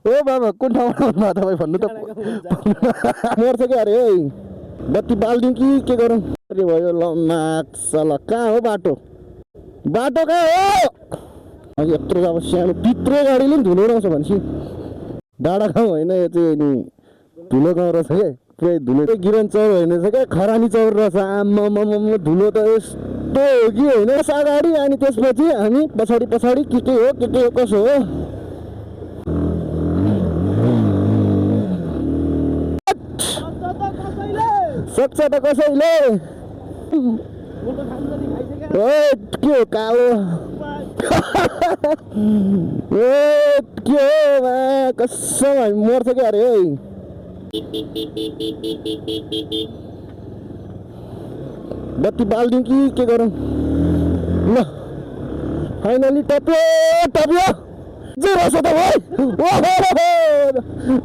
ओ बाबा कुन ठाउँमा हुनुहुन्छ तपाईँ भन्नु त मर्छ क्या अरे है बत्ती बालिदिउँ कि के गरौँ अरे भयो ल माक्सल कहाँ हो बाटो बाटो कहाँ हो अनि यत्रो अब सानो पित्रो गाडीले पनि धुलो रहेछ भनेपछि डाँडा गाउँ होइन यो चाहिँ नि धुलो गाउँ रहेछ क्या पुरै धुलो गिरन चौर होइन रहेछ क्या खरानी चौर रहेछ आम्मा धुलो त यस्तो हो कि होइन अगाडि अनि त्यसपछि हामी पछाडि पछाडि के हो कसो हो सक्छ त कसैले के हो कालो के हो कसम हामी मर्छ क्या अरे है बत्ती बालिदिउँ कि के गरौँ ल फाइनली टप्यो जे रहेछ त भाइ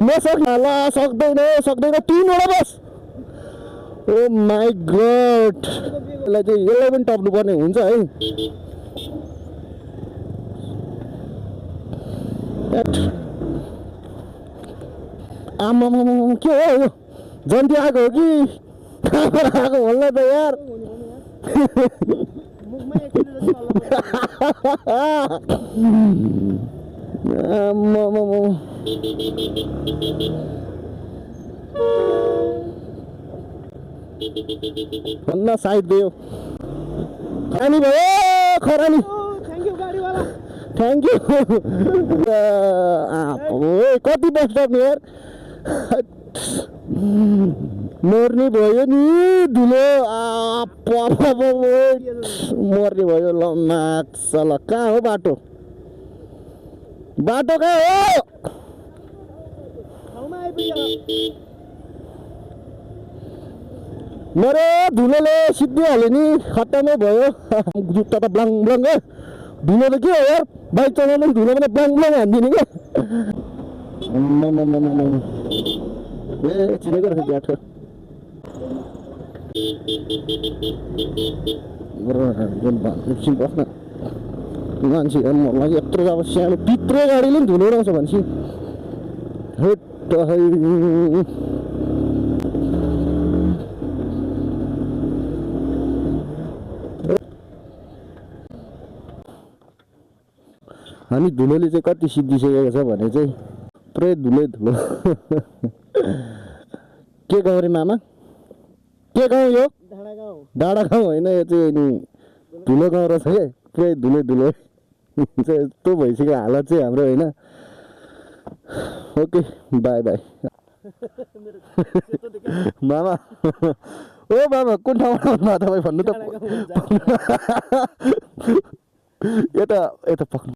नसक्ने ल सक्दैन 3वटा बस ओ माई गॉड यसलाई चाहिँ यसलाई पनि टप्नु पर्ने हुन्छ है आमा के हो यो जन्ती आएको हो कि कहाँबाट आएको होला त यार भन्दा साइड दियो खरानी भयो खरानी थ्याङ्क यू कति बस स्टप यार मर्ने भयो नि धुलो मर्ने भयो ल माक्सल कहाँ हो बाटो कहाँ हो मेरो धुलोले सिद्धिहाल्यो नि खत्तमै भयो जुत्ता त ब्लाङ ब्लाङ धुलो त के हो यार बाइक चलाउनु धुलो पनि ब्लाङ ब्लाङ हानिदिने क्या ए चिनेको रहेछ ग्याठो एकछिन बस्न मान्छे मलाई यत्रो अब सानो पित्रो गाडीले पनि धुलो रहेछ भनेपछि अनि धुलोले चाहिँ कति सिद्धिसकेको छ भने चाहिँ पुरै धुलो के गाउँ रे मामा के गाउँ यो डाँडा गाउँ होइन यो चाहिँ नि धुलो गाउँ रहेछ क्या पुरै धुलो यस्तो भइसक्यो हालत चाहिँ हाम्रो होइन ओके बाई मामा ओ मामा कुन ठाउँमा हुनुहुन्छ तपाईँ भन्नु त यता पक्नु